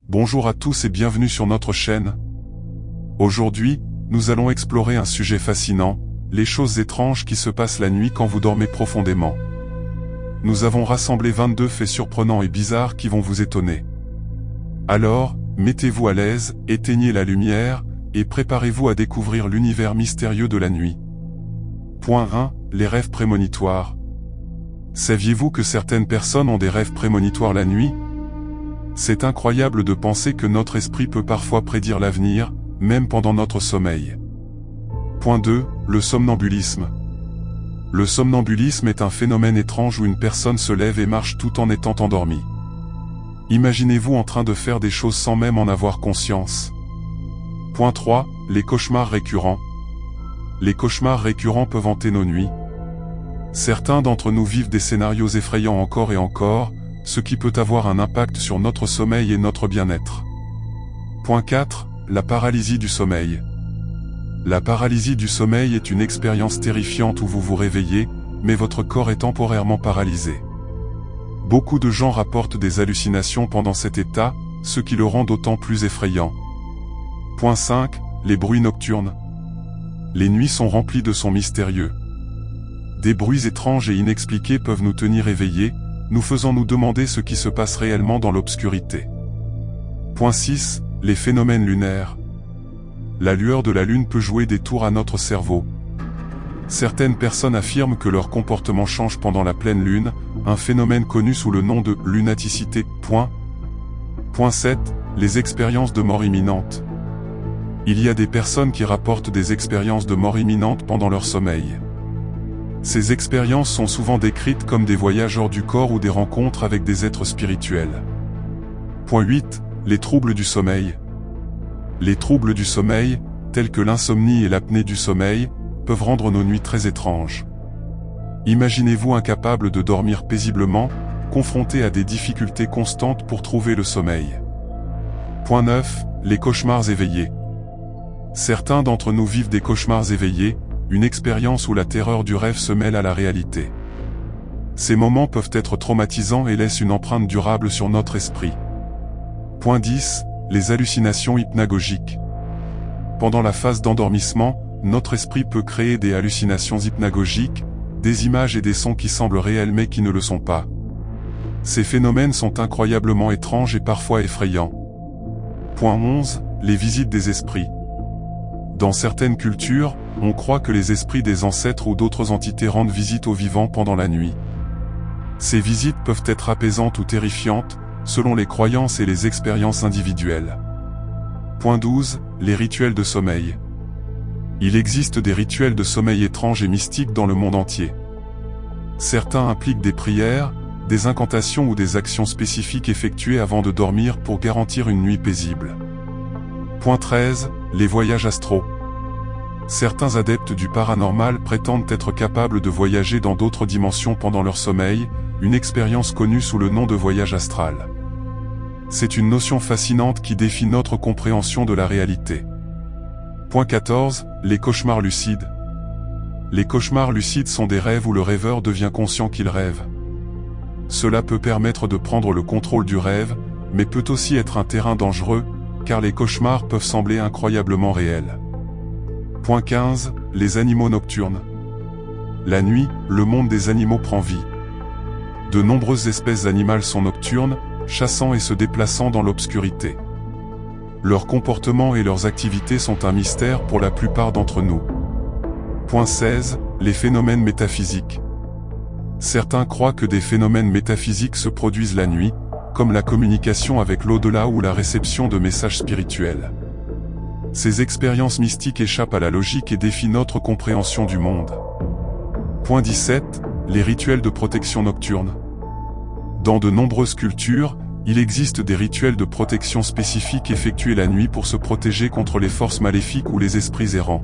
Bonjour à tous et bienvenue sur notre chaîne. Aujourd'hui, nous allons explorer un sujet fascinant, les choses étranges qui se passent la nuit quand vous dormez profondément. Nous avons rassemblé 22 faits surprenants et bizarres qui vont vous étonner. Alors, mettez-vous à l'aise, éteignez la lumière, et préparez-vous à découvrir l'univers mystérieux de la nuit. Point 1. Les rêves prémonitoires. Saviez-vous que certaines personnes ont des rêves prémonitoires la nuit ? C'est incroyable de penser que notre esprit peut parfois prédire l'avenir, même pendant notre sommeil. Point 2. Le somnambulisme. Le somnambulisme est un phénomène étrange où une personne se lève et marche tout en étant endormie. Imaginez-vous en train de faire des choses sans même en avoir conscience. Point 3. Les cauchemars récurrents. Les cauchemars récurrents peuvent hanter nos nuits. Certains d'entre nous vivent des scénarios effrayants encore et encore, ce qui peut avoir un impact sur notre sommeil et notre bien-être. Point 4. La paralysie du sommeil. La paralysie du sommeil est une expérience terrifiante où vous vous réveillez, mais votre corps est temporairement paralysé. Beaucoup de gens rapportent des hallucinations pendant cet état, ce qui le rend d'autant plus effrayant. Point 5. Les bruits nocturnes. Les nuits sont remplies de sons mystérieux. Des bruits étranges et inexpliqués peuvent nous tenir éveillés, nous faisant nous demander ce qui se passe réellement dans l'obscurité. Point 6. Les phénomènes lunaires. La lueur de la lune peut jouer des tours à notre cerveau. Certaines personnes affirment que leur comportement change pendant la pleine lune, un phénomène connu sous le nom de lunaticité. Point 7. Les expériences de mort imminente. Il y a des personnes qui rapportent des expériences de mort imminente pendant leur sommeil. Ces expériences sont souvent décrites comme des voyages hors du corps ou des rencontres avec des êtres spirituels. Point 8. Les troubles du sommeil. Les troubles du sommeil, tels que l'insomnie et l'apnée du sommeil, peuvent rendre nos nuits très étranges. Imaginez-vous incapable de dormir paisiblement, confronté à des difficultés constantes pour trouver le sommeil. Point 9. Les cauchemars éveillés. Certains d'entre nous vivent des cauchemars éveillés, une expérience où la terreur du rêve se mêle à la réalité. Ces moments peuvent être traumatisants et laissent une empreinte durable sur notre esprit. Point 10. Les hallucinations hypnagogiques. Pendant la phase d'endormissement, notre esprit peut créer des hallucinations hypnagogiques, des images et des sons qui semblent réels mais qui ne le sont pas. Ces phénomènes sont incroyablement étranges et parfois effrayants. Point 11. Les visites des esprits. Dans certaines cultures, on croit que les esprits des ancêtres ou d'autres entités rendent visite aux vivants pendant la nuit. Ces visites peuvent être apaisantes ou terrifiantes, selon les croyances et les expériences individuelles. Point 12. Les rituels de sommeil. Il existe des rituels de sommeil étranges et mystiques dans le monde entier. Certains impliquent des prières, des incantations ou des actions spécifiques effectuées avant de dormir pour garantir une nuit paisible. Point 13. Les voyages astraux. Certains adeptes du paranormal prétendent être capables de voyager dans d'autres dimensions pendant leur sommeil, une expérience connue sous le nom de voyage astral. C'est une notion fascinante qui défie notre compréhension de la réalité. Point 14. Les cauchemars lucides. Les cauchemars lucides sont des rêves où le rêveur devient conscient qu'il rêve. Cela peut permettre de prendre le contrôle du rêve, mais peut aussi être un terrain dangereux, car les cauchemars peuvent sembler incroyablement réels. Point 15. Les animaux nocturnes. La nuit, le monde des animaux prend vie. De nombreuses espèces animales sont nocturnes, chassant et se déplaçant dans l'obscurité. Leurs comportements et leurs activités sont un mystère pour la plupart d'entre nous. Point 16. Les phénomènes métaphysiques. Certains croient que des phénomènes métaphysiques se produisent la nuit, comme la communication avec l'au-delà ou la réception de messages spirituels. Ces expériences mystiques échappent à la logique et défient notre compréhension du monde. Point 17. Les rituels de protection nocturne. Dans de nombreuses cultures, il existe des rituels de protection spécifiques effectués la nuit pour se protéger contre les forces maléfiques ou les esprits errants.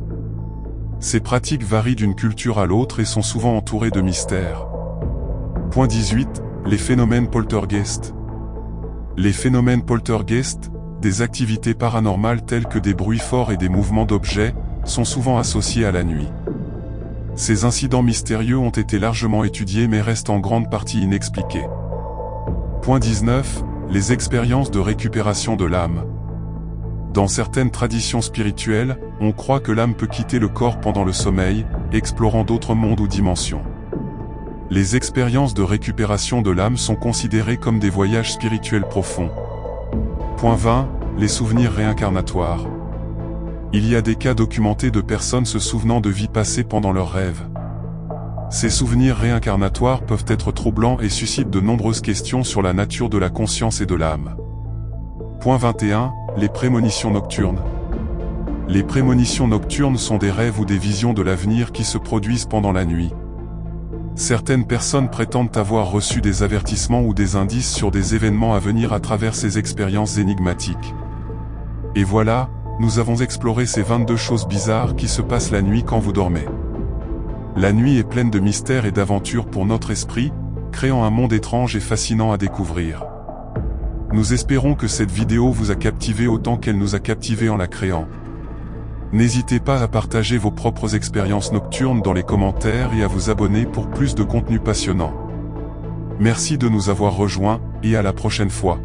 Ces pratiques varient d'une culture à l'autre et sont souvent entourées de mystères. Point 18. Les phénomènes poltergeist. Les phénomènes poltergeist, des activités paranormales telles que des bruits forts et des mouvements d'objets, sont souvent associés à la nuit. Ces incidents mystérieux ont été largement étudiés mais restent en grande partie inexpliqués. Point 19. les expériences de récupération de l'âme. Dans certaines traditions spirituelles, on croit que l'âme peut quitter le corps pendant le sommeil, explorant d'autres mondes ou dimensions. Les expériences de récupération de l'âme sont considérées comme des voyages spirituels profonds. Point 20. Les souvenirs réincarnatoires. Il y a des cas documentés de personnes se souvenant de vies passées pendant leurs rêves. Ces souvenirs réincarnatoires peuvent être troublants et suscitent de nombreuses questions sur la nature de la conscience et de l'âme. Point 21. Les prémonitions nocturnes. Les prémonitions nocturnes sont des rêves ou des visions de l'avenir qui se produisent pendant la nuit. Certaines personnes prétendent avoir reçu des avertissements ou des indices sur des événements à venir à travers ces expériences énigmatiques. Et voilà, nous avons exploré ces 22 choses bizarres qui se passent la nuit quand vous dormez. La nuit est pleine de mystères et d'aventures pour notre esprit, créant un monde étrange et fascinant à découvrir. Nous espérons que cette vidéo vous a captivé autant qu'elle nous a captivé en la créant. N'hésitez pas à partager vos propres expériences nocturnes dans les commentaires et à vous abonner pour plus de contenu passionnant. Merci de nous avoir rejoints, et à la prochaine fois.